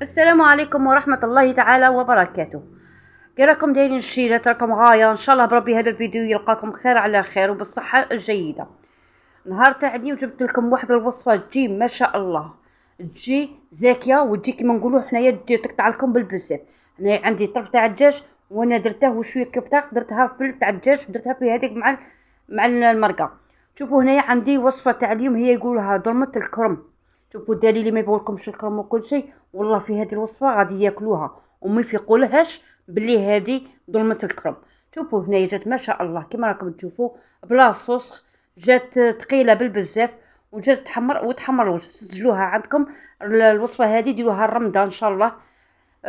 السلام عليكم ورحمة الله تعالى وبركاته. كي راكم دايرين الشيرات؟ راكم غاية ان شاء الله بربي هذا الفيديو يلقاكم خير على خير وبالصحة الجيدة. نهار تاع اليوم جبت لكم واحد الوصفة تجي ما شاء الله، تجي زاكية وتجي كيما نقولوا حنايا تقطع لكم بالبزاف. هنايا عندي طرف تاع الدجاج وانا درته وشوية كفتة درتها في تاع الدجاج درتها في هذيك مع المرقة. شوفوا هنايا عندي وصفة تاع اليوم هي يقولها ظلمة الكرم. شوفوا الدليل ما يبغولكمش الكرم وكل شيء، والله في هذه الوصفه غادي ياكلوها وما يفيقولهاش باللي هذه ظلمه الكرم. شوفوا هنايا جات ما شاء الله كما راكم تشوفوا بلا صوص، جات ثقيله بالبزاف وجات تحمر الوجه. سجلوها عندكم الوصفه هذه ديروها الرمضان ان شاء الله.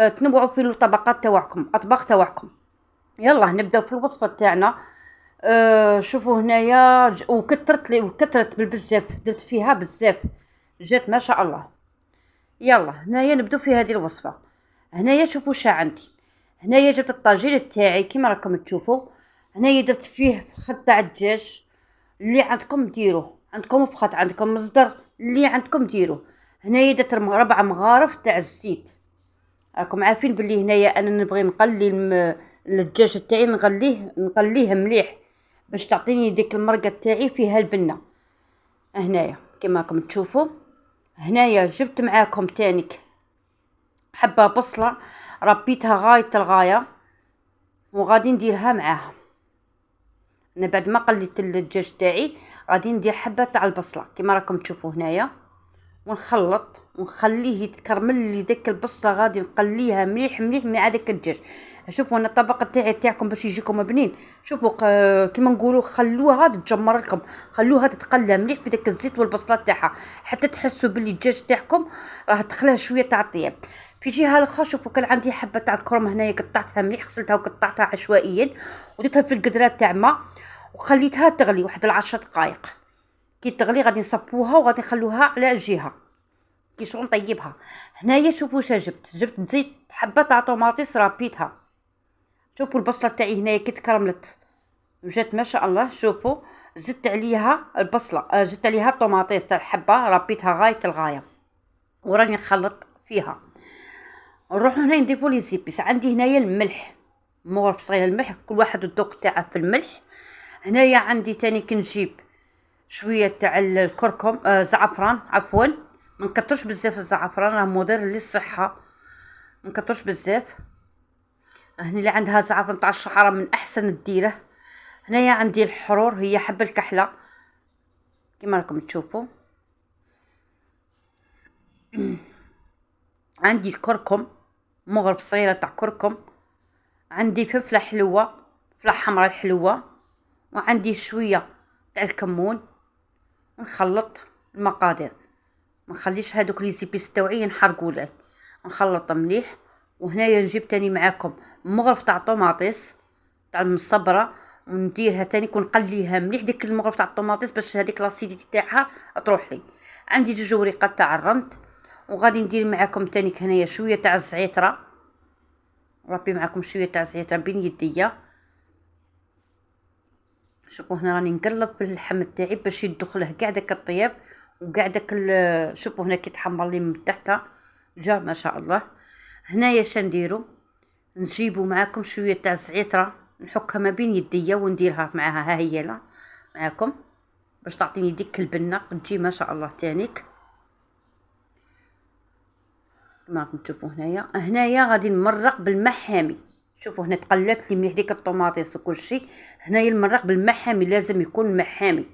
تنوعوا في الطبقات تاعكم اطباق تاعكم. يلا نبداو في الوصفه تاعنا. شوفوا هنايا وكثرت بالبزاف، درت فيها بزاف جات ما شاء الله. يلا هنايا نبدو في هذه الوصفه. هنايا شوفوا شا عندي. هنايا جبت الطاجين تاعي كيما راكم تشوفوا. هنايا درت فيه فخذ تاع الدجاج، اللي عندكم ديروه، عندكم فخذ عندكم مصدر اللي عندكم ديروه. هنايا درت 4 مغارف تاع الزيت. راكم عارفين بلي هنايا انا نبغي نقلي الدجاج تاعي نقليه مليح باش تعطيني ديك المرقه تاعي فيها البنه. هنايا كيما راكم تشوفوا. هنايا جبت معاكم تانيك حبة بصلة ربيتها غاية الغاية وغادي نديرها معاها. انا بعد ما قليت الدجاج تاعي غادي ندير حبة تاع البصلة كما راكم تشوفوا هنايا، ونخلط ونخليه يتكرمل لي ديك البصله. غادي نقليها مليح مليح مع داك الدجاج. شوفوا انا الطبق تاعكم باش يجيكم بنين. شوفوا كيما نقولوا خلوها تتجمر لكم، خلوها تتقلى مليح في داك الزيت والبصله تاعها حتى تحسوا باللي الدجاج تاعكم راه دخلها شويه تاع الطياب. في جهه الاخرى شوفوا كان عندي حبه تاع الكرم هنايا قطعتها مليح، غسلتها وقطعتها عشوائيا وديتها في القدره تاع ما وخليتها تغلي واحد 10 دقائق. كي تغلي غادي نصفوها وغادي نخلوها على جهه كي شغل نطيبها. هنايا شوفوا واش جبت زيت حبه تاع طوماطيس رابيتها. شوفوا البصله تاعي هنايا كي تكرملت وجات ما شاء الله. شوفوا زدت عليها البصله، زدت عليها الطوماطيس تاع الحبه رابيتها غايه الغايه وراني نخلط فيها. نروحو هنا نضيفوا لي زيبيس. عندي هنايا الملح مغرف صغير الملح، كل واحد الذوق تاعه في الملح. هنايا عندي تاني كنجيب شويه تاع الكركم زعفران عفوا، ما نكثرش بزاف الزعفران راه مضر للصحه، ما نكثرش بزاف. هنا اللي عندها زعفران تاع الشعره من احسن الديره. هنايا عندي الحرور هي حب الكحله كما راكم تشوفوا. عندي الكركم مغرف صغيره تاع كركم. عندي فلفله حلوه، فلفله حمراء الحلوه، وعندي شويه تاع الكمون. نخلط المقادير، ما نخليش هذوك لي زيبيس تاوعي ينحرقوا لي، نخلط مليح. وهنايا نجيب تاني معاكم مغرف تاع طوماطيس تاع المصبره ونديرها تاني ونقليها مليح ديك المغرف تاع الطوماطيس باش هذيك لاسيديتي تاعها تروح لي. عندي 2 وريقات تاع الرند. وغادي ندير معاكم تاني هنايا شويه تاع الزعتره، ربي معاكم شويه تاع الزعتره بين يديا. شوفوا هنا راني نقلب في اللحم تاعي باش يدخله كاع داك الطياب وكاع داك شوفوا هنا كي تحمر لي من تحت جا ما شاء الله. هنايا شنديرو نجيبوا معاكم شويه تاع الزعتره نحكها ما بين يديا ونديرها معاها. ها هي لا معاكم باش تعطيني ديك البنه تجي ما شاء الله تانيك كما راكم تشوفوا. هنايا غادي نمرق بالماء حامي. شوفوا هنا تقلات لي مليح ديك الطوماطيس وكل شيء. هنايا المرق بالماء حامي، لازم يكون ماء حامي،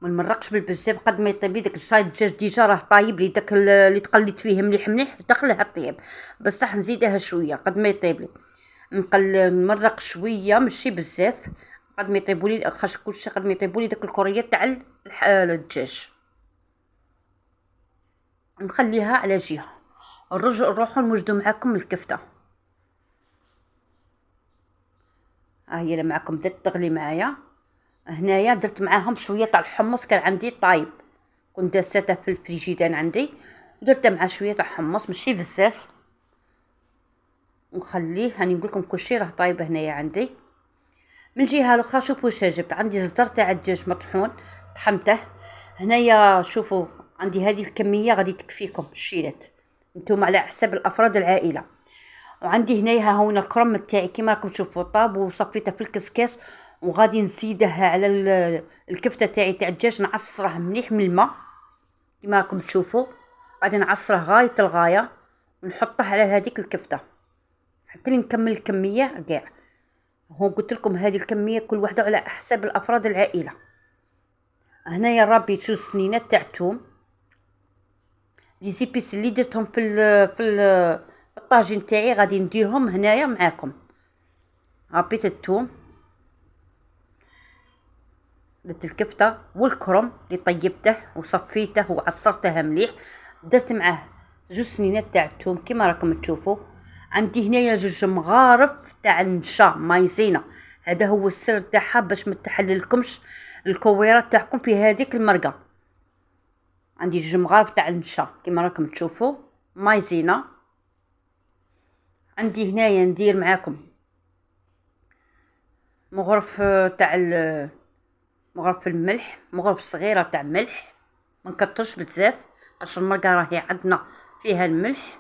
ما نمرقش بالبزاف. قد ما يطيب لي داك الشاي الدجاج ديجا راه طايب لي، داك اللي تقليت فيه مليح مليح دخلها الطياب، بصح نزيدها شويه قد ما يطيب لي. نمرق شويه ماشي بزاف قد ما يطيبوا لي خاش كلشي قد ما يطيبوا لي داك الكريات تاع الدجاج. نخليها على جهه. نروحوا نوجدوا معاكم الكفته. ها هي اللي معاكم بدات تغلي معايا. هنايا درت معاهم شويه تاع الحمص كان عندي طايب، كنت داسته في الفريجيدان عندي ودرت مع شويه تاع حمص ماشي بزاف. ونخليه هاني نقول لكم كلشي راه طايب هنايا عندي. من جهه الاخرى شوفوا واش جبت. عندي صدر تاع الدجاج مطحون طحنته. هنايا شوفوا عندي هذه الكميه غادي تكفيكم الشيلات. انتم على حسب الافراد العائله. وعندي هنايا ها هنا الكرم تاعي كيما راكم تشوفوا طاب وصفيته في الكسكاس، وغادي نزيده على الكفته تاعي تاع الدجاج، نعصره مليح من الماء كيما راكم تشوفوا. غادي نعصره غايه الغايه ونحطه على هذيك الكفته حتى نكمل الكميه كاع. هو قلت لكم هذه الكميه كل وحده على حسب الافراد العائله. هنايا رابي شو السنينات تاع الثوم، لي زيبيس اللي درتهم في الطاجين تاعي غادي نديرهم هنايا معاكم. ربيت الثوم، درت الكفته والكرم اللي طيبته وصفيته وعصرته مليح، درت معاه 2 سنينات تاع الثوم كيما راكم تشوفوا. عندي هنايا 2 مغارف تاع النشا مايزينا، هذا هو السر تاعها باش ما تحللكمش الكويرات تاعكم في هذيك المرقه. عندي 2 مغارف تاع النشا كيما راكم تشوفوا مايزينا. عندي هنايا ندير معاكم مغرف تاع مغرف الملح، مغرف صغيره تاع ملح، ما نكترش بزاف باش المرقه راهي عندنا فيها الملح.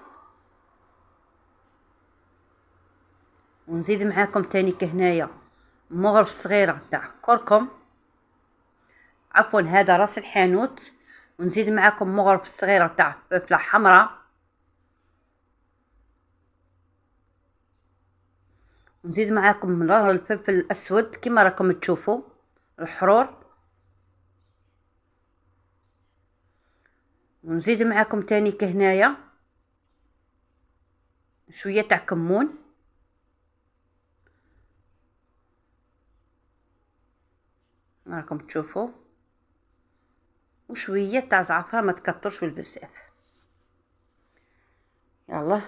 ونزيد معاكم تاني هنايا مغرف صغيره تاع كركم، عفوا هذا راس الحانوت. ونزيد معاكم مغرف صغيره تاع فلفله حمراء، ونزيد معاكم الفلفل الاسود كما راكم تشوفوا الحرور. ونزيد معاكم تاني هنايا شويه تاع كمون، راكم تشوفوا، وشويه تاع زعفران ما تكترش بالبزاف. يلا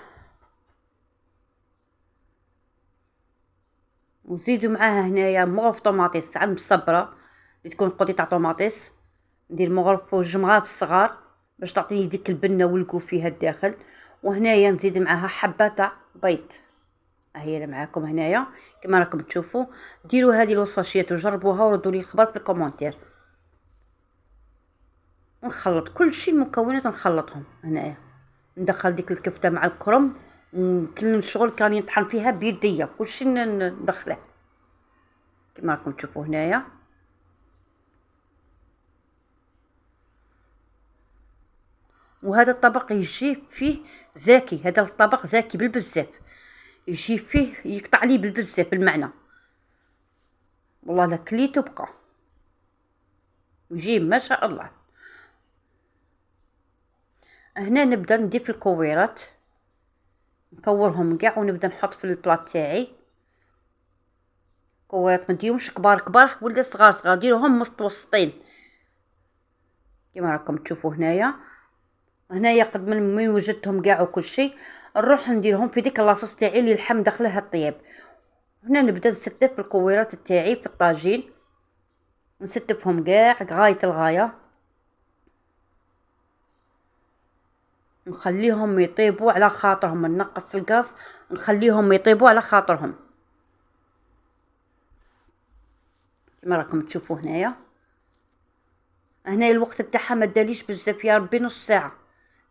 وزيدوا معاها هنايا مغرف طوماطيس تاع المصبره اللي تكون قطيعه طوماطيس، ندير مغرف وجمغاب صغار باش تعطيني ديك البنه والقو فيها الداخل. وهنايا نزيد معاها حبه تاع بيض، هي اللي معاكم هنايا كما راكم تشوفوا. ديروا هذه الوصفه شيت وجربوها وردوا لي الخبر في الكومونتير. ونخلط كل شيء المكونات نخلطهم هنايا، ندخل ديك الكفته مع الكرم وكل الشغل كان يطحن فيها بيديا، كل شيء ندخله كما راكم تشوفوا هنايا. وهذا الطبق يجي فيه زاكي، هذا الطبق زاكي بالبزاف، يجي فيه يقطع لي بالبزاف المعنى، والله لا كليتو بقى يجي ما شاء الله. هنا نبدا ندير في الكويرات، نكورهم كاع ونبدا نحط في البلاط تاعي. كويرات ما نديرهمش كبار كبار ولا صغار صغار، ديروهم متوسطين كما راكم تشوفوا هنايا. هنايا قد من وجدتهم كاع وكل شيء نروح نديرهم في ديك لاصوص تاعي اللي اللحم داخلها الطياب. هنا نبدا نستف الكويرات تاعي في الطاجين، نستفهم كاع غايه الغايه، نخليهم يطيبوا على خاطرهم، ننقص الغاز ونخليهم يطيبوا على خاطرهم كما راكم تشوفوا هنايا. هنايا الوقت تاعها ما داليش بزاف يا ربي، نص ساعه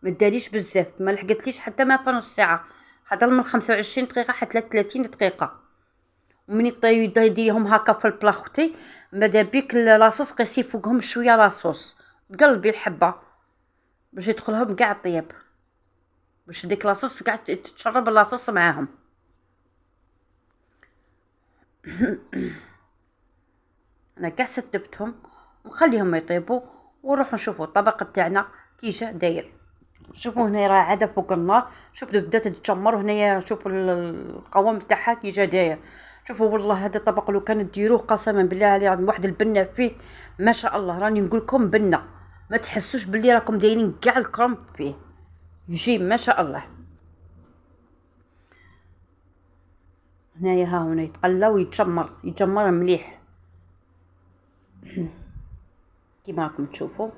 ما داليش بزاف، ما لحقتليش حتى ما نص ساعه، حضر من 25 دقيقه حتى 30 دقيقه. ومن يديرهم هكا في البلا خوتي ماذا بيك لاصوص قيسي فوقهم شويه لاصوص تقلبي الحبه باش يدخلهم كاع الطياب، باش ديك لاصوص قاعد تتشرب اللاصوص معاهم. انا كاع ستفتهم ونخليهم يطيبوا ونروح نشوفوا الطبق تاعنا كي جا داير. شوفوا هنا راه عاد فوق النار، شوفوا بدات تتجمر هنايا، شوفوا القوام تاعها كي جا داير. شوفوا والله هذا الطبق لو كان ديروه قسما بالله عليه واحد البنه فيه ما شاء الله، راني نقول لكم بنه ما تحسوش باللي راكم دايرين كاع الكرنب فيه، يجي ما شاء الله. هنايا ها هنا يتقلى ويتجمر مليح كيما راكم تشوفوا.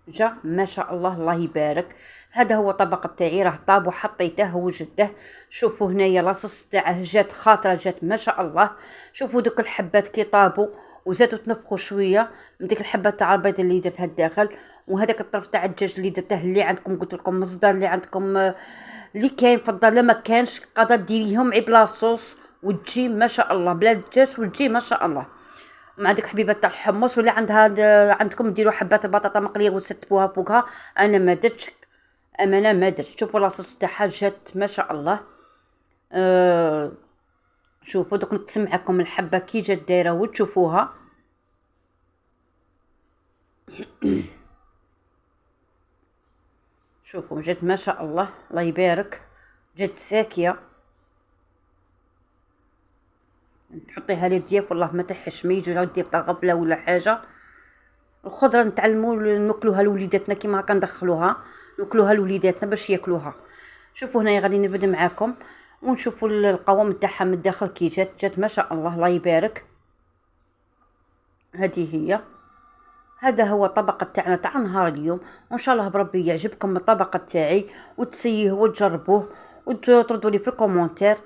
جا ما شاء الله، الله يبارك. هذا هو الطبق تاعي، راه طاب وحطيته وجده. شوفوا هنايا لاصوص تاعه جات خاطره، جات ما شاء الله. شوفوا دوك الحبات كي طابوا وزادوا تنفخوا شويه من ديك الحبات تاع البيض اللي درتها الداخل. وهذاك الطرف تاع الدجاج اللي درته، اللي عندكم قلت لكم مصدر، اللي عندكم اللي كاين فضل، ما كانش قادر ديريهم عيب لاصوص وتجي ما شاء الله بلا دجاج، وتجي ما شاء الله. مع ديك حبيبات تاع الحمص، ولا عندكم ديروا حبات البطاطا مقليه وتستفوها فوقها. انا ما درتش، امانه ما درت. شوفوا لاصوص تاعها جات ما شاء الله. شوفوا دوك نقسم معكم الحبه كي جات دايره وتشوفوها. شوفوا جات ما شاء الله، الله يبارك. جات ساكيه، تحطيها للضياف والله ما تحش، ما يجي الضياف تاع غفله ولا حاجه. الخضره نتعلموا ناكلوها لوليداتنا كيما هكا، ندخلوها ناكلوها لوليداتنا باش ياكلوها. شوفوا هنايا غادي نبدا معاكم ونشوفوا القوام تاعها من الداخل كي جات ما شاء الله، الله يبارك. هذه هي، هذا هو الطبق تاعنا تاع نهار اليوم، وان شاء الله بربي يعجبكم الطبق تاعي وتسيه وتجربوه وتردوا لي في الكومونتير.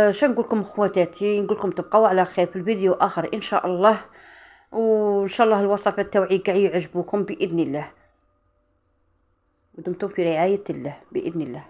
شنو نقول لكم خواتاتي، نقول لكم تبقوا على خير في الفيديو اخر ان شاء الله. وان شاء الله الوصفات تاوعي كاع يعجبوكم باذن الله، ودمتم في رعايه الله باذن الله.